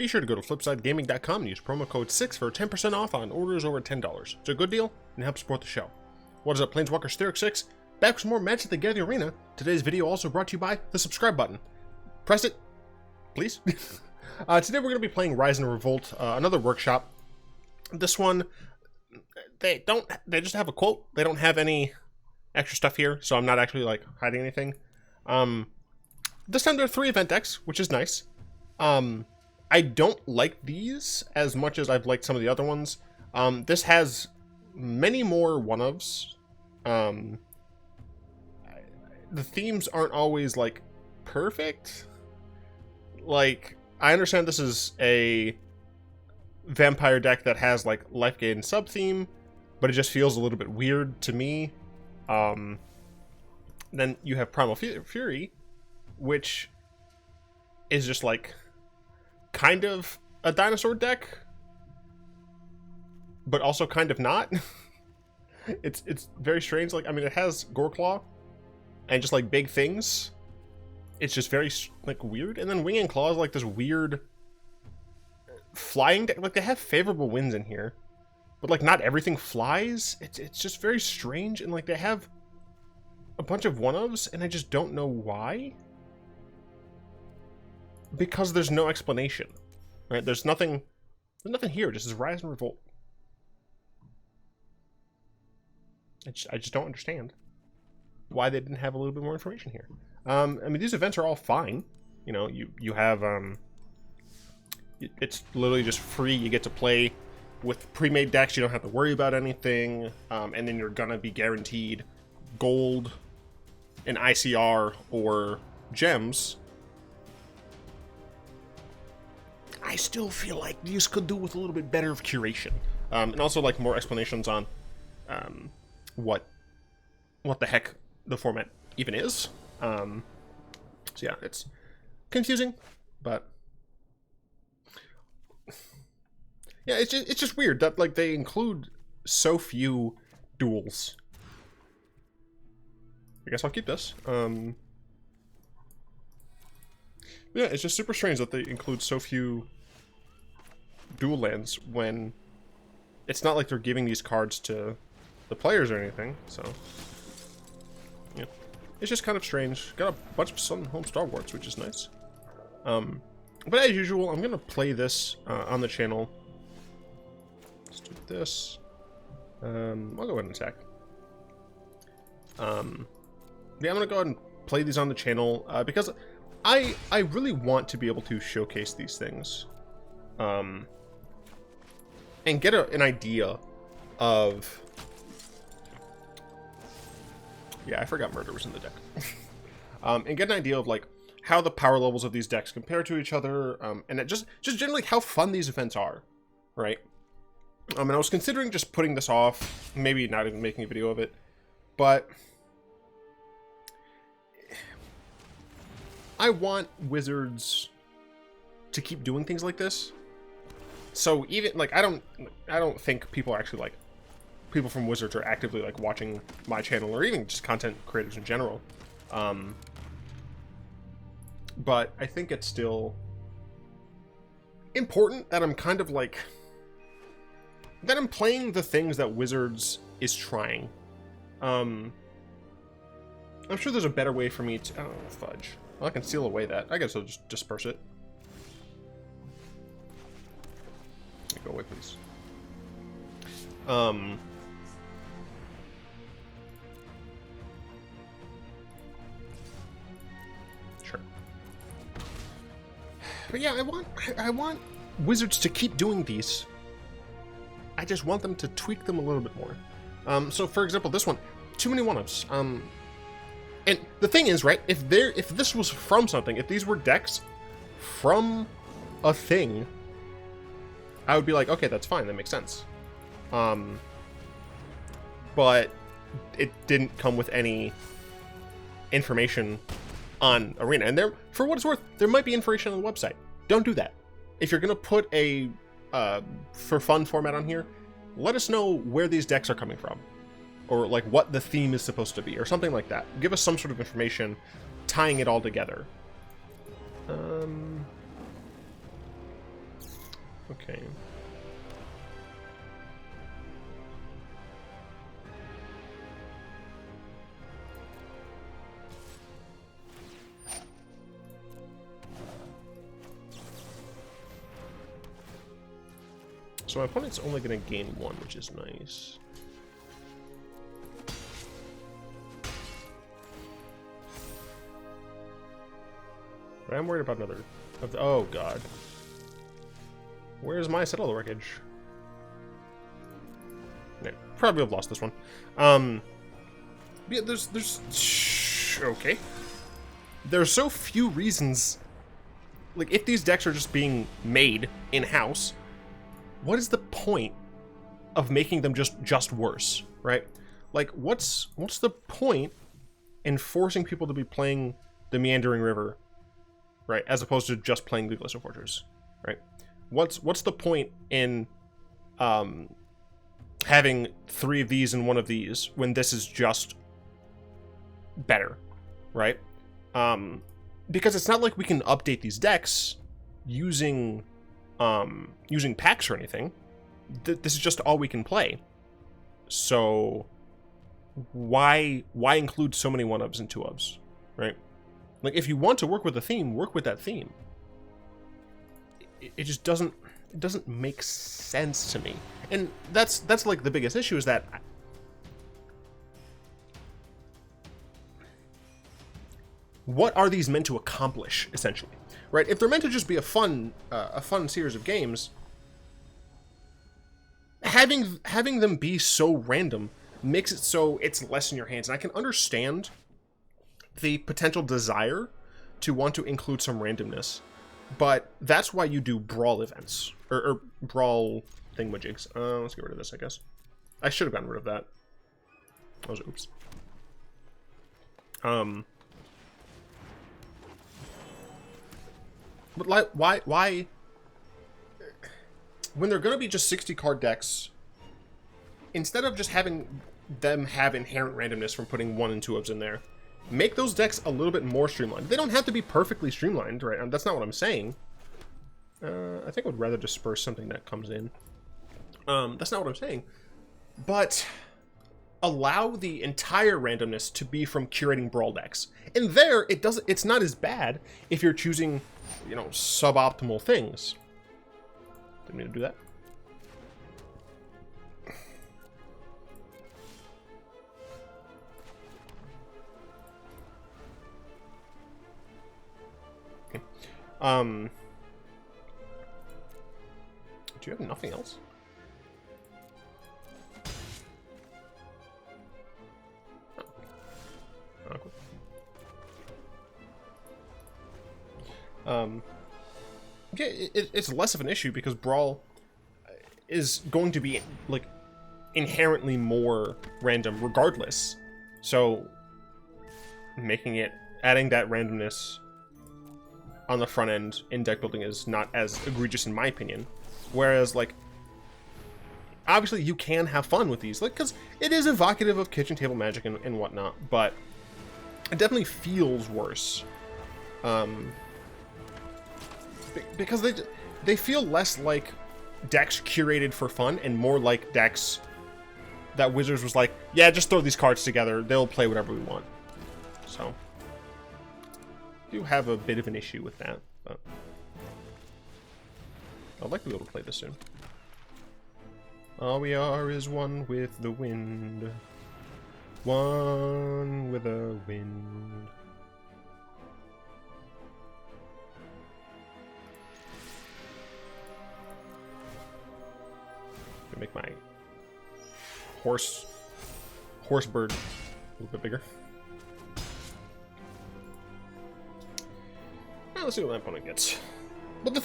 be sure to go to flipsidegaming.com and use promo code 6 for 10% off on orders over $10. It's a good deal and helps support the show. What is up, Planeswalkers? Theoric 6, back with some more Magic the Gathering Arena. Today's video also brought to you by the subscribe button. Press it, please. Today we're going to be playing Rise and Revolt, another workshop. This one, they just have a quote. They don't have any extra stuff here, so I'm not actually like hiding anything. This time there are 3 event decks, which is nice. I don't like these as much as I've liked some of the other ones. This has many more one-ofs. The themes aren't always like perfect. Like, I understand this is a vampire deck that has like life gain sub-theme, but it just feels a little bit weird to me. Then you have Primal Fury, which is just like kind of a dinosaur deck, but also kind of not. It's very strange. Like, I mean, it has Goreclaw and just like big things. It's just very like weird. And then Wing and Claw is like this weird flying deck. Like, they have favorable winds in here, but like not everything flies. It's just very strange. And like they have a bunch of one-ofs, and I just don't know why. Because there's no explanation, right? There's nothing here. Just is Rise and Revolt. I just don't understand why they didn't have a little bit more information here. I mean, these events are all fine. You know, you have it's literally just free. You get to play with pre-made decks. You don't have to worry about anything, and then you're gonna be guaranteed gold, an ICR, or gems. I still feel like these could do with a little bit better of curation, and also like more explanations on what the heck the format even is. So yeah, it's confusing, but yeah, it's just weird that like they include so few duels. I guess I'll keep this. Yeah, it's just super strange that they include so few dual lands when it's not like they're giving these cards to the players or anything, so yeah. It's just kind of strange. Got a bunch of Sun Home Star Wars, which is nice. But as usual, I'm gonna play this on the channel. Let's do this. I'll go ahead and attack. Yeah, I'm gonna go ahead and play these on the channel because I really want to be able to showcase these things, and get an idea of. Yeah, I forgot Murder was in the deck. And get an idea of like how the power levels of these decks compare to each other, and it just generally how fun these events are, right? And I was considering just putting this off, maybe not even making a video of it, but I want Wizards to keep doing things like this. So even like I don't think people are actually like people from Wizards are actively like watching my channel or even just content creators in general. But I think it's still important that I'm kind of like that I'm playing the things that Wizards is trying. I'm sure there's a better way for me to fudge. Well, I can seal away that. I guess I'll just disperse it. Go away, please. Sure. But yeah, I want Wizards to keep doing these. I just want them to tweak them a little bit more. So for example, this one, too many one-ups. And the thing is, right, if this was from something, if these were decks from a thing, I would be like, okay, that's fine, that makes sense. But it didn't come with any information on Arena. And there, for what it's worth, there might be information on the website. Don't do that. If you're gonna put a for fun format on here, let us know where these decks are coming from, or like what the theme is supposed to be, or something like that. Give us some sort of information tying it all together. Okay. So my opponent's only going to gain 1, which is nice. But I'm worried about another... oh, God. Where's my Settle the Wreckage? Yeah, probably have lost this one. Yeah, there's... okay. There's so few reasons... Like, if these decks are just being made in-house... What is the point of making them just worse, right? Like, what's the point in forcing people to be playing the Meandering River, right, as opposed to just playing the Glistener Fortress, right? What's the point in having 3 of these and 1 of these when this is just better, right? Because it's not like we can update these decks using packs or anything. This is just all we can play. So why include so many 1-ofs and 2-ofs, right? Like, if you want to work with a theme, work with that theme. It just doesn't make sense to me. And that's like the biggest issue, is that what are these meant to accomplish, essentially? Right? If they're meant to just be a fun series of games, having them be so random makes it so it's less in your hands. And I can understand the potential desire to want to include some randomness, but that's why you do Brawl events or Brawl thingamajigs. Let's get rid of this, I guess. I should have gotten rid of that. That was oops. But like, why, when they're going to be just 60 card decks, instead of just having them have inherent randomness from putting 1 and 2-ofs in there, make those decks a little bit more streamlined. They don't have to be perfectly streamlined, right? That's not what I'm saying. I think I would rather disperse something that comes in. That's not what I'm saying. But allow the entire randomness to be from curating Brawl decks. And there, it's not as bad if you're choosing, you know, suboptimal things. Didn't mean to do that. Okay. Do you have nothing else? Oh, cool. Yeah, it's less of an issue because Brawl is going to be, like, inherently more random regardless. So, adding that randomness on the front end in deck building is not as egregious in my opinion. Whereas, like, obviously you can have fun with these, like, because it is evocative of kitchen table magic and whatnot, but it definitely feels worse. Because they feel less like decks curated for fun and more like decks that Wizards was like, yeah, just throw these cards together, they'll play whatever we want. So, I do have a bit of an issue with that, but I'd like to be able to play this soon. All we are is one with the wind. One with the wind. Make my horse bird a little bit bigger. Now let's see what my opponent gets. But the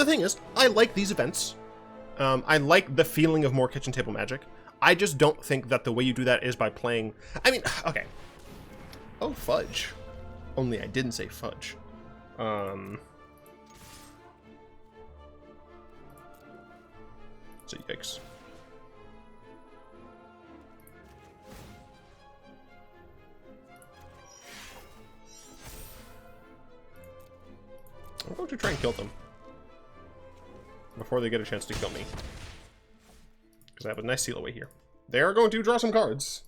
thing is, I like these events. I like the feeling of more kitchen table magic. I just don't think that the way you do that is by playing. I mean, okay. Oh, fudge. Only I didn't say fudge. So yikes. I'm going to try and kill them. before they get a chance to kill me. Because I have a nice seal away here. They are going to draw some cards.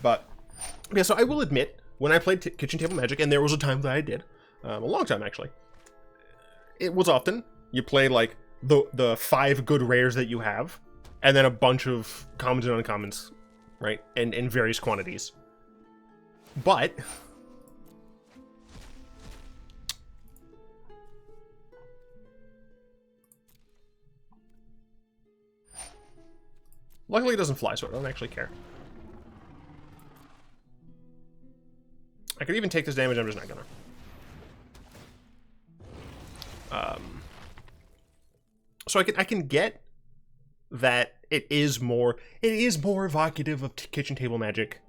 But, yeah, so I will admit, when I played Kitchen Table Magic, and there was a time that I did, a long time actually, it was often, you play like the 5 good rares that you have, and then a bunch of commons and uncommons, right? And in various quantities. But luckily it doesn't fly, so I don't actually care. I could even take this damage, I'm just not gonna. So I can get that it is more evocative of kitchen table magic,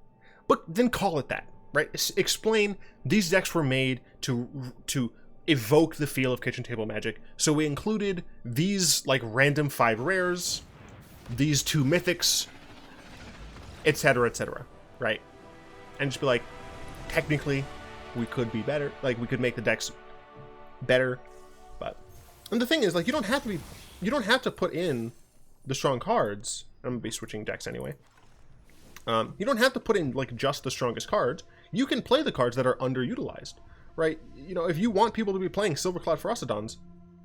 but then call it that, right? Explain these decks were made to evoke the feel of kitchen table magic, so we included these like random 5 rares, these 2 mythics, etc., right? And just be like, technically we could be better, like we could make the decks better, but and the thing is, like, you don't have to put in the strong cards. I'm gonna be switching decks anyway. You don't have to put in like just the strongest cards. You can play the cards that are underutilized, right? You know, if you want people to be playing Silvercloud Ferocidons,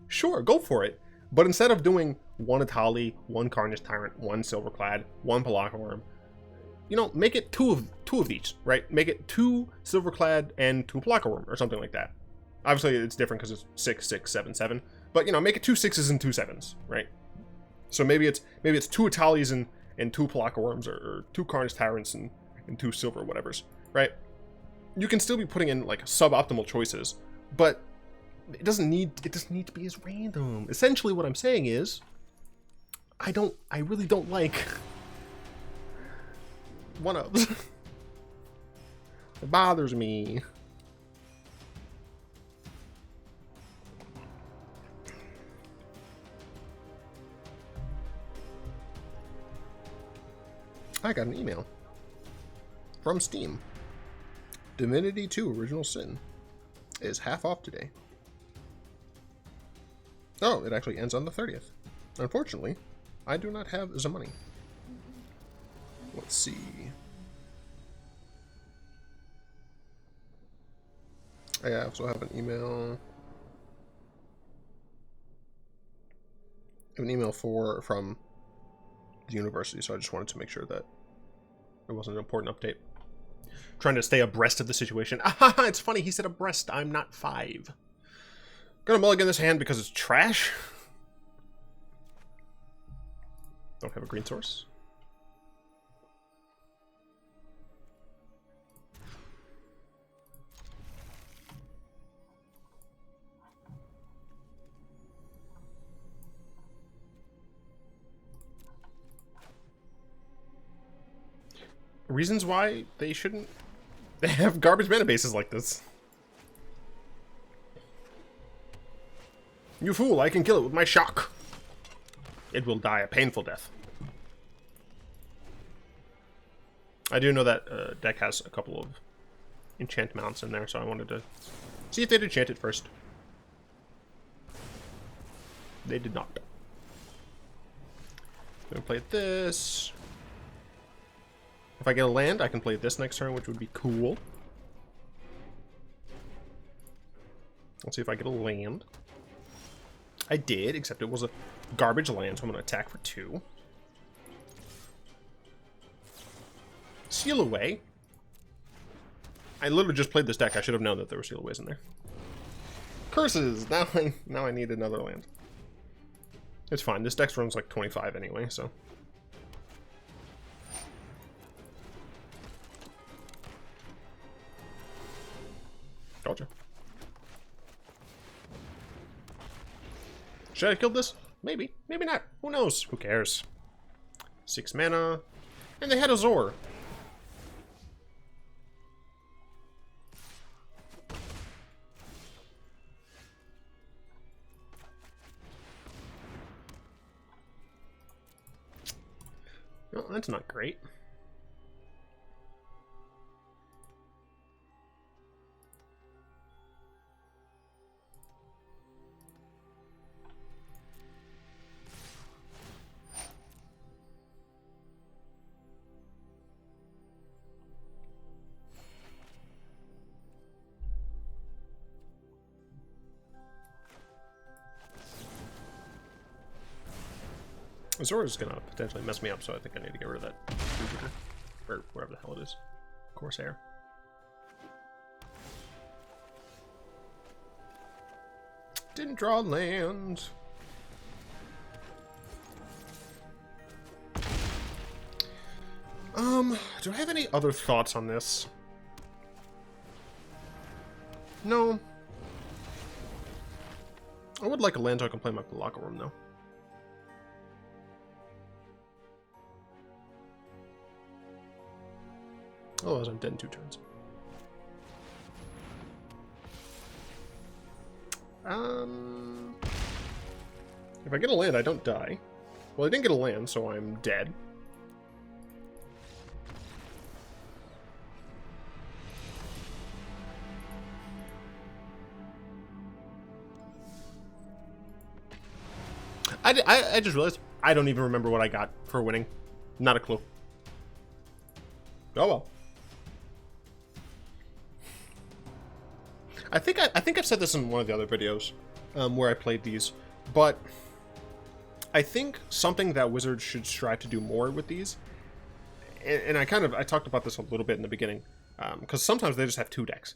sure, go for it. But instead of doing 1 Atali, 1 Carnage Tyrant, 1 Silverclad, 1 Palaka Worm, you know, make it two of each, right? Make it 2 Silverclad and 2 Palaka Worm or something like that. Obviously, it's different because it's 6, 6, 7, 7. But you know, make it 2 6s and 2 7s, right? So maybe it's 2 Atalis and 2 Palaka Worms, or 2 Carnage Tyrants and 2 Silver whatevers, right? You can still be putting in like suboptimal choices, but it doesn't need to be as random. Essentially, what I'm saying is, I really don't like one-ups. It bothers me. I got an email from Steam. Divinity 2 Original Sin is half off today. Oh, it actually ends on the 30th. Unfortunately, I do not have the money. Let's see. I also have an email. From the university, so I just wanted to make sure that it wasn't an important update. Trying to stay abreast of the situation. Ah, it's funny, he said abreast. I'm not 5. Gonna mulligan this hand because it's trash. Don't have a green source. Reasons why they shouldn't have garbage mana bases like this. You fool, I can kill it with my shock. It will die a painful death. I do know that deck has a couple of enchant mounts in there, so I wanted to see if they'd enchant it first. They did not. I'm gonna play this. If I get a land, I can play this next turn, which would be cool. Let's see if I get a land. I did, except it was a garbage land, so I'm going to attack for 2. Seal away. I literally just played this deck. I should have known that there were seal aways in there. Curses! Now I need another land. It's fine. This deck runs like 25 anyway, so. Gotcha. Should I have killed this? Maybe. Maybe not. Who knows? Who cares? 6 mana. And they had a Zor. Well, that's not great. Azorius is gonna potentially mess me up, so I think I need to get rid of that Runeterra, or wherever the hell it is. Corsair. Didn't draw land. Do I have any other thoughts on this? No. I would like a land so I can play my locker room, though. Otherwise, I'm dead in 2 turns. If I get a land, I don't die. Well, I didn't get a land, so I'm dead. I just realized I don't even remember what I got for winning. Not a clue. Oh well. I think I've said this in one of the other videos where I played these, but I think something that Wizards should strive to do more with these, and I talked about this a little bit in the beginning, because sometimes they just have 2 decks.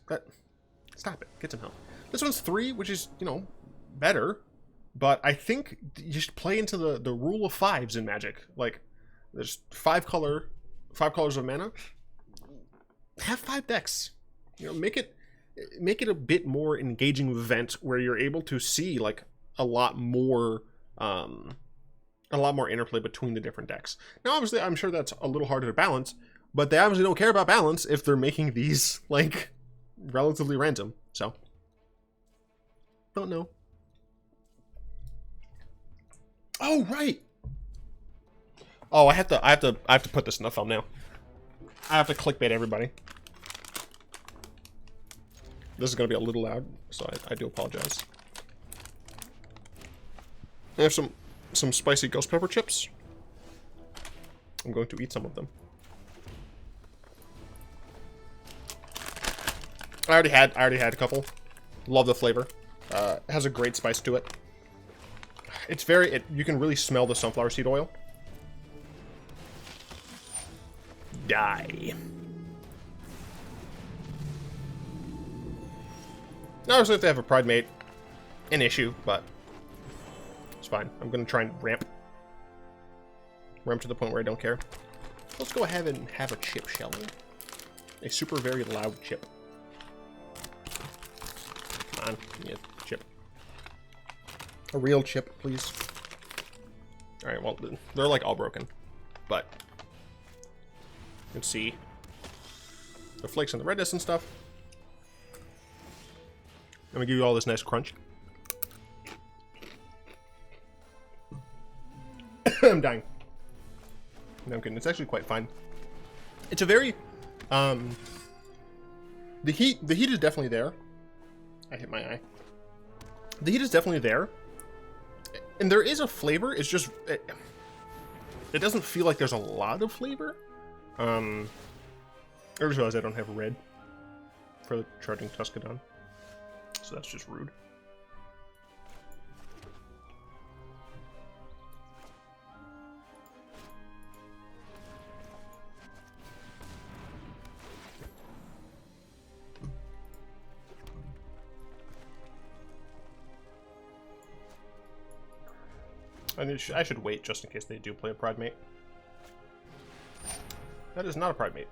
Stop it, get some help. This one's 3, which is, you know, better, but I think you should play into the rule of 5s in Magic. Like, there's 5 colors of mana. Have 5 decks. You know, make it a bit more engaging event where you're able to see like a lot more interplay between the different decks. Now, obviously, I'm sure that's a little harder to balance, but they obviously don't care about balance if they're making these like relatively random. So, don't know. Oh right. Oh, I have to put this in the thumbnail. I have to clickbait everybody. This is going to be a little loud, so I do apologize. I have some spicy ghost pepper chips. I'm going to eat some of them. I already had a couple. Love the flavor. It has a great spice to it. It's you can really smell the sunflower seed oil. Die. Obviously, if they have a Pride Mate, an issue, but it's fine. I'm going to try and ramp to the point where I don't care. Let's go ahead and have a chip, shall we? A super very loud chip. Come on, yeah, chip. A real chip, please. Alright, well, they're like all broken, but you can see the flakes and the redness and stuff. I'm gonna give you all this nice crunch. I'm dying. No, I'm kidding. It's actually quite fine. It's a very, the heat is definitely there. I hit my eye. The heat is definitely there, and there is a flavor. It's just it doesn't feel like there's a lot of flavor. I just realized I don't have red for the Charging Tuscadon. So that's just rude. I should wait just in case they do play a Pride Mate. That is not a Pride Mate.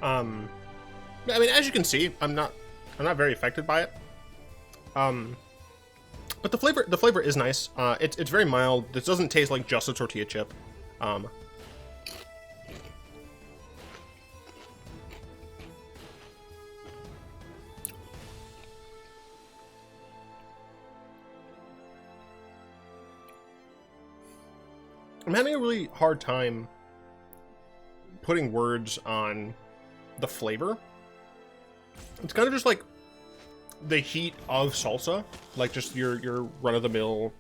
I mean, as you can see, I'm not very affected by it. But the flavor is nice. It's very mild. This doesn't taste like just a tortilla chip. I'm having a really hard time putting words on the flavor. It's kind of just like the heat of salsa, like just your run-of-the-mill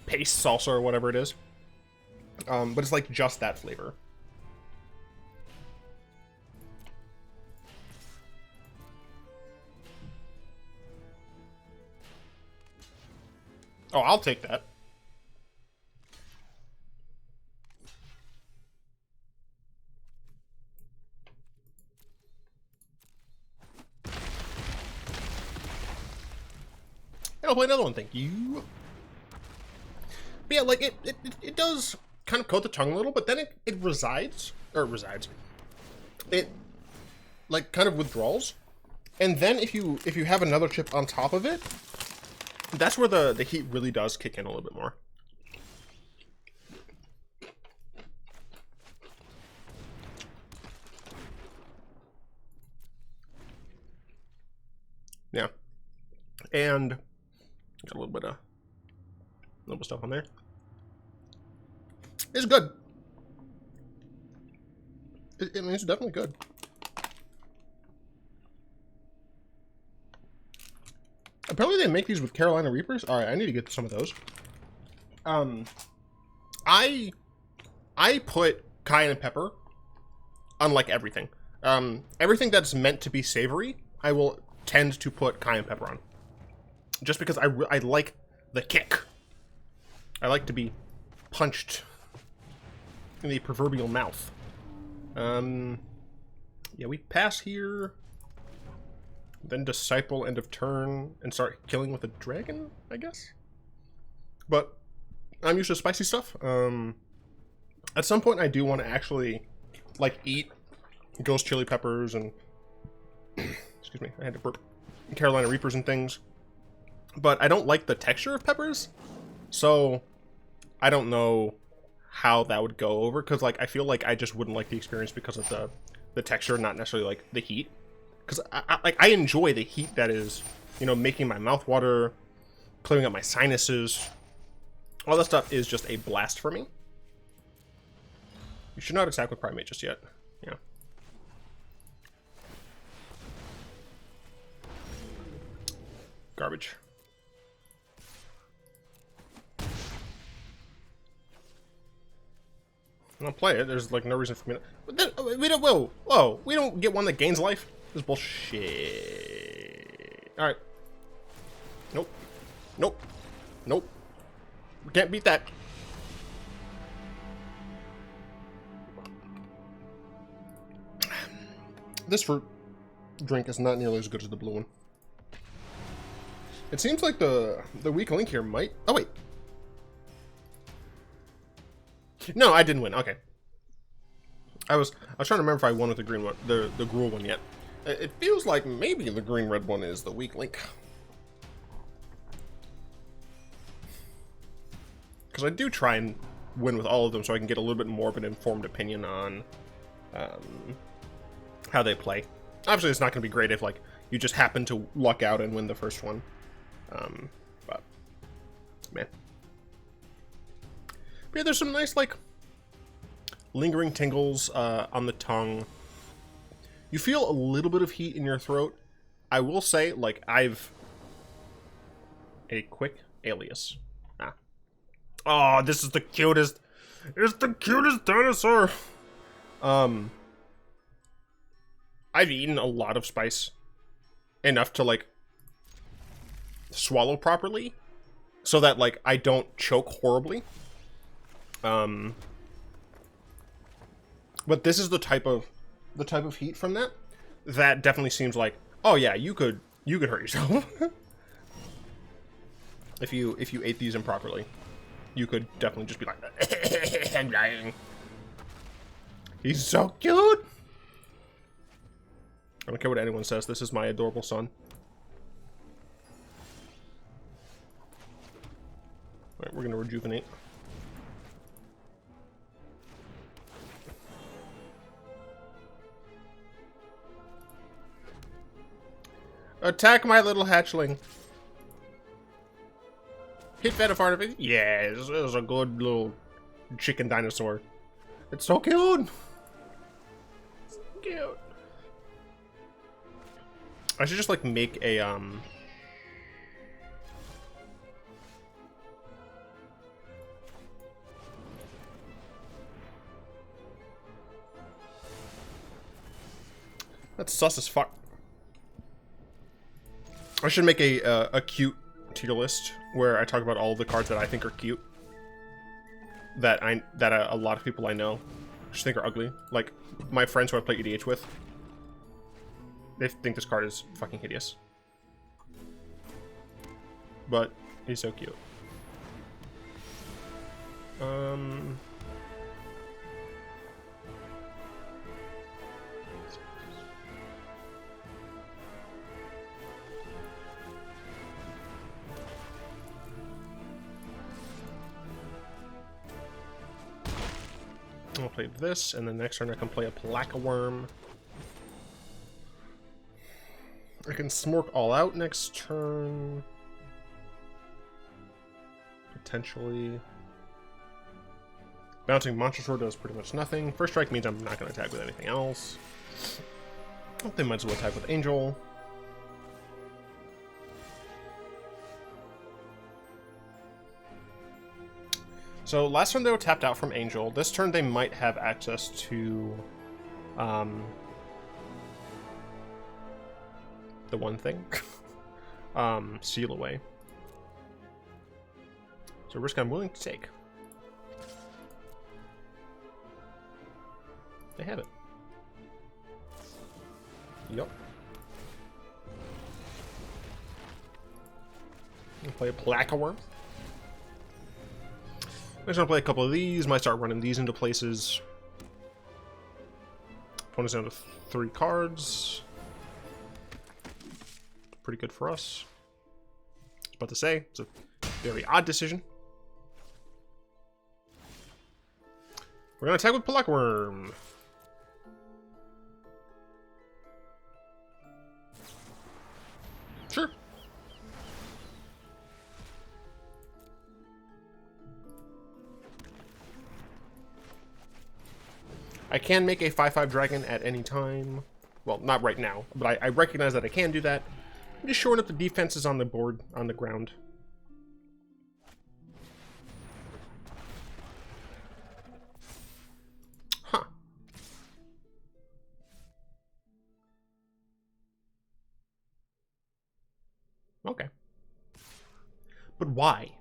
paste salsa or whatever it is. But it's like just that flavor. Oh, I'll take that. And I'll play another one, thank you. But yeah, like it does kind of coat the tongue a little, but then it resides. It like kind of withdrawals. And then if you have another chip on top of it, that's where the heat really does kick in a little bit more. Yeah. And got a little bit of stuff on there. It's good. I mean, it's definitely good. Apparently they make these with Carolina Reapers. All right, I need to get some of those. I put cayenne pepper on like everything. Everything that's meant to be savory, I will tend to put cayenne pepper on. Just because I like the kick. I like to be punched in the proverbial mouth. Yeah, we pass here. Then disciple end of turn and start killing with a dragon, I guess. But I'm used to spicy stuff. At some point I do want to actually like eat ghost chili peppers and excuse me, I had to burp, Carolina Reapers and things. But I don't like the texture of peppers, so I don't know how that would go over, because like I feel like I just wouldn't like the experience because of the texture, not necessarily like the heat. Because I enjoy the heat that is, you know, making my mouth water, clearing up my sinuses. All that stuff is just a blast for me. You should not attack with Primate just yet. Yeah. Garbage. I'll play it. There's like no reason for me to. But then, we don't. Whoa! We don't get one that gains life. This is bullshit. All right. Nope. We can't beat that. This fruit drink is not nearly as good as the blue one. It seems like the weak link here might. Oh wait. No, I didn't win. Okay. I was trying to remember if I won with the green one, the Gruul one yet. It feels like maybe the green-red one is the weak link. Because I do try and win with all of them so I can get a little bit more of an informed opinion on how they play. Obviously, it's not going to be great if like you just happen to luck out and win the first one. But man. But yeah, there's some nice like lingering tingles on the tongue. You feel a little bit of heat in your throat. I will say, like, I've a quick alias. Oh, this is the cutest. It's the cutest dinosaur. I've eaten a lot of spice, enough to like swallow properly, so that like I don't choke horribly. But this is the type of heat from that definitely seems like, oh yeah, you could hurt yourself. if you ate these improperly, you could definitely just be like, I'm dying. He's so cute. I don't care what anyone says, this is my adorable son. Alright, we're gonna rejuvenate. Attack my little hatchling. Hit that part of it. Yeah, it was a good little chicken dinosaur. It's so cute. So cute. I should just like make a that's sus as fuck. I should make a cute tier list where I talk about all the cards that I think are cute. That a lot of people I know just think are ugly. Like my friends who I play EDH with. They think this card is fucking hideous. But he's so cute. I'll play this, and then next turn I can play a Placaworm. I can Smork all out next turn. Potentially. Bouncing Monster Sword does pretty much nothing. First Strike means I'm not going to attack with anything else. I think they might as well attack with Angel. So last turn they were tapped out from Angel. This turn they might have access to the one thing. Seal Away. It's a risk I'm willing to take. They have it. Yup. I'll play a Placaworm. I'm just gonna play a couple of these, might start running these into places. Opponent's down to 3 cards. Pretty good for us. I was about to say, it's a very odd decision. We're gonna attack with Placaworm. Sure. I can make a 5/5 dragon at any time. Well, not right now, but I recognize that I can do that. I'm just shoring up the defenses on the board, on the ground. Huh. Okay. But why?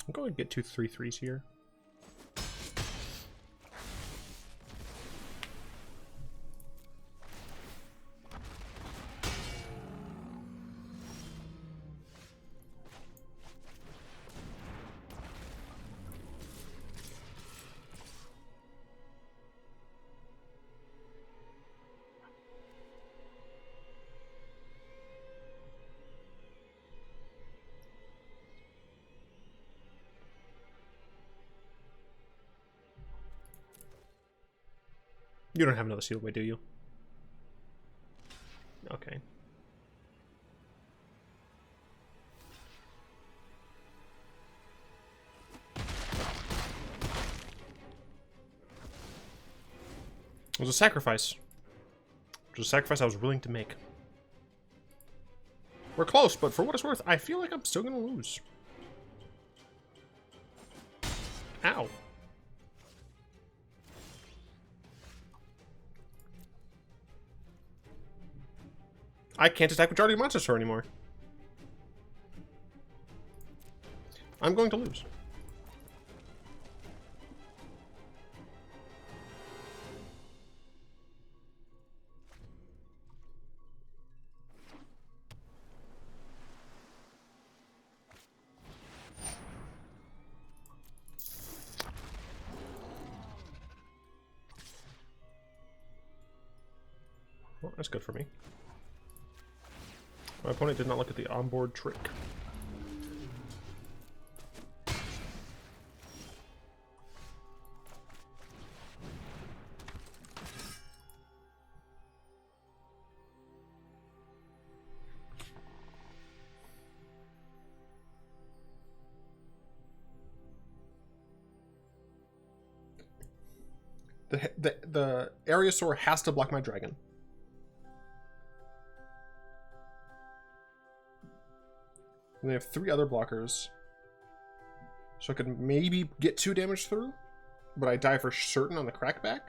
I'm going to get 2 3/3s here. You don't have another Seal Away, do you? Okay. It was a sacrifice. It was a sacrifice I was willing to make. We're close, but for what it's worth, I feel like I'm still gonna lose. Ow. I can't attack with Jardy Monster anymore. I'm going to lose. Well, that's good for me. My opponent did not look at the onboard trick. The Aerosaur has to block my dragon. And they have 3 other blockers. So I could maybe get 2 damage through, but I die for certain on the crackback.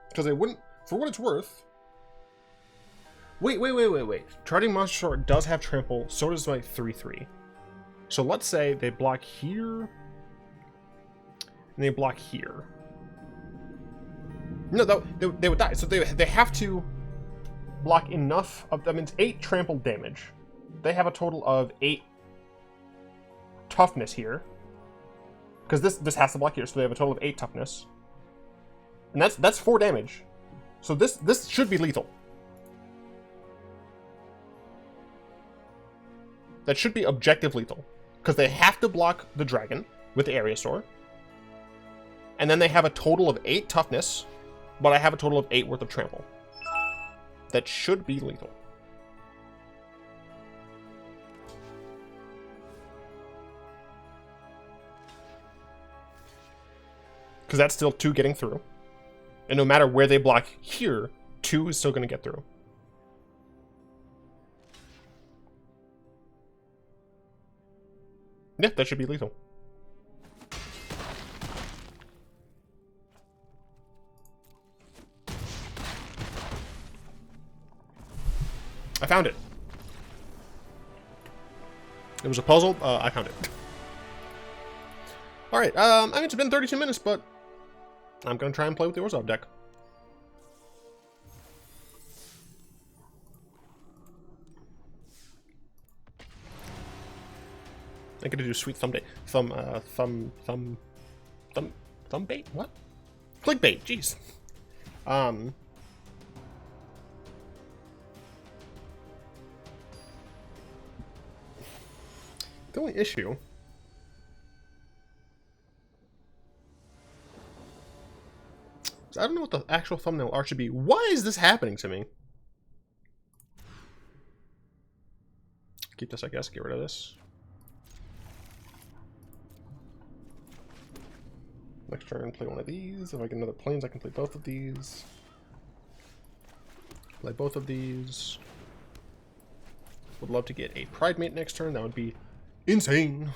Because they wouldn't, for what it's worth. Wait. Charging Monster Sword does have trample, so does my 3/3. So let's say they block here, and they block here. No, they would die. So they have to block enough of, that means 8 trample damage. They have a total of 8 toughness here. Because this has to block here, so they have a total of 8 toughness. And that's 4 damage. So this should be lethal. That should be objective lethal. Because they have to block the dragon with the Aerosaur. And then they have a total of 8 toughness, but I have a total of 8 worth of trample. That should be lethal. Because that's still 2 getting through. And no matter where they block here, 2 is still going to get through. Yeah, that should be lethal. I found it. It was a puzzle. I found it. All right. I mean, it's been 32 minutes, but I'm gonna try and play with the Orzhov deck. I'm gonna do sweet thumb bait. Thumb bait? What? Clickbait. Jeez. The only issue is I don't know what the actual thumbnail art should be. Why is this happening to me? Keep this, I guess. Get rid of this. Next turn, play one of these. If I get another planes, I can play both of these. Play both of these. Would love to get a Pride Mate next turn. That would be insane.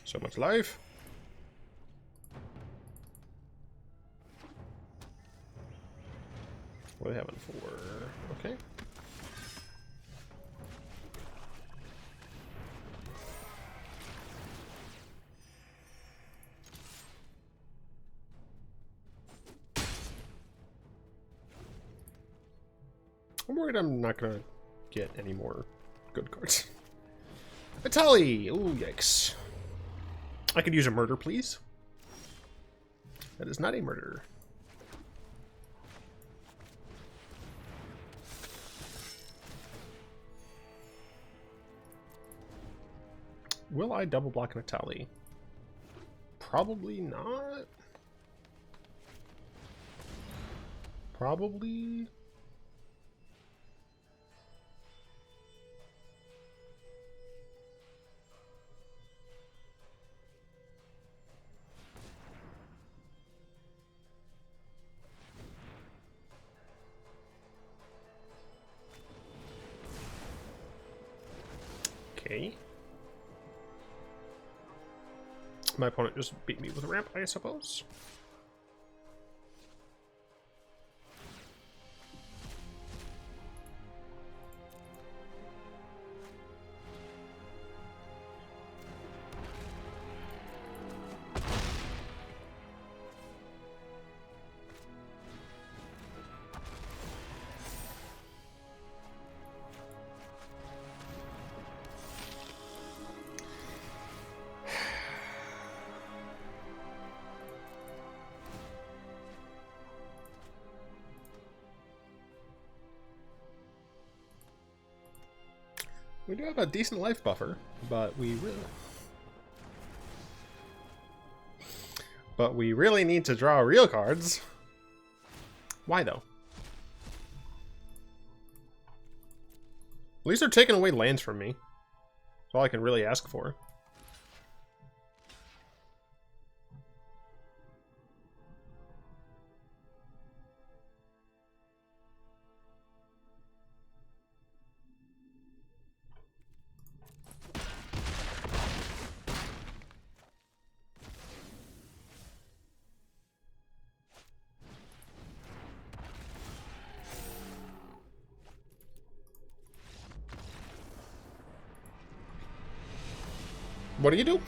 So much life. What are they having for? Okay. I'm worried I'm not gonna get any more good cards. Vitaly! Ooh, yikes. I could use a murder, please. That is not a murder. Will I double block an Vitaly? Probably not. Probably. Okay. My opponent just beat me with a ramp, I suppose. We do have a decent life buffer, but we really need to draw real cards. Why, though? At least they're taking away lands from me. That's all I can really ask for. What do you do?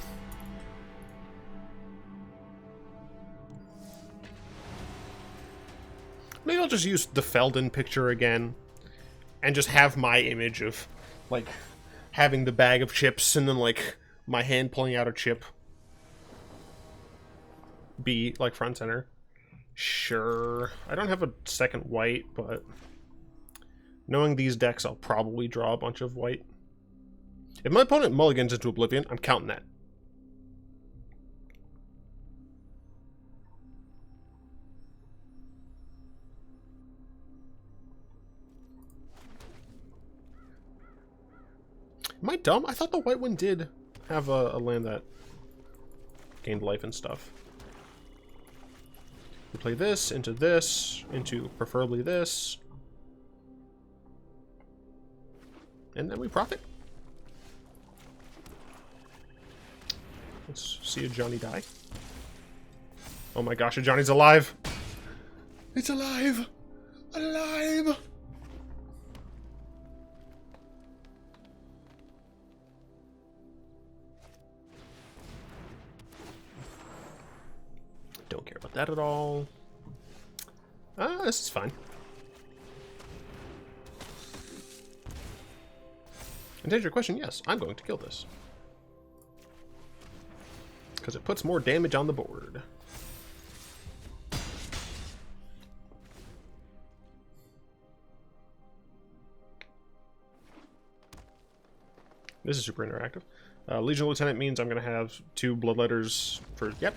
Maybe I'll just use the Feldon picture again and just have my image of, like, having the bag of chips and then, like, my hand pulling out a chip be, like, front center. Sure. I don't have a second white, but knowing these decks, I'll probably draw a bunch of white. If my opponent mulligans into Oblivion, I'm counting that. Am I dumb? I thought the white one did have a land that gained life and stuff. We play this, into preferably this. And then we profit. Let's see a Johnny die. Oh my gosh, a Johnny's alive! It's alive! Alive! Don't care about that at all. This is fine. And to answer your question, yes, I'm going to kill this. Because it puts more damage on the board. This is super interactive. Legion Lieutenant means I'm going to have 2 Bloodletters for... Yep.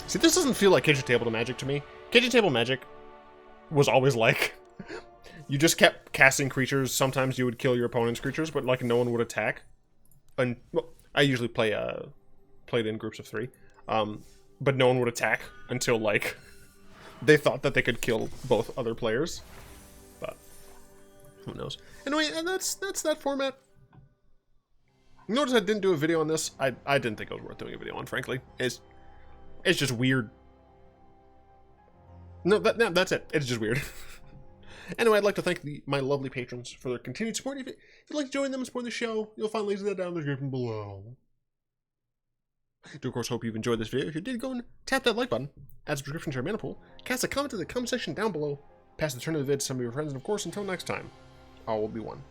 See, this doesn't feel like Kitchen Table Magic to me. Kitchen Table Magic was always like... you just kept casting creatures. Sometimes you would kill your opponent's creatures, but like no one would attack. And well, I usually played in groups of 3, but no one would attack until like they thought that they could kill both other players. But who knows? Anyway, and that's that format. Notice I didn't do a video on this. I didn't think it was worth doing a video on. Frankly, it's just weird. No, that's it. It's just weird. Anyway, I'd like to thank my lovely patrons for their continued support. If you'd like to join them and support the show, you'll find links to that down in the description below. I do, of course, hope you've enjoyed this video. If you did, go and tap that like button, add subscription to our mana pool, cast a comment in the comment section down below, pass the turn of the vid to some of your friends, and of course, until next time, all will be one.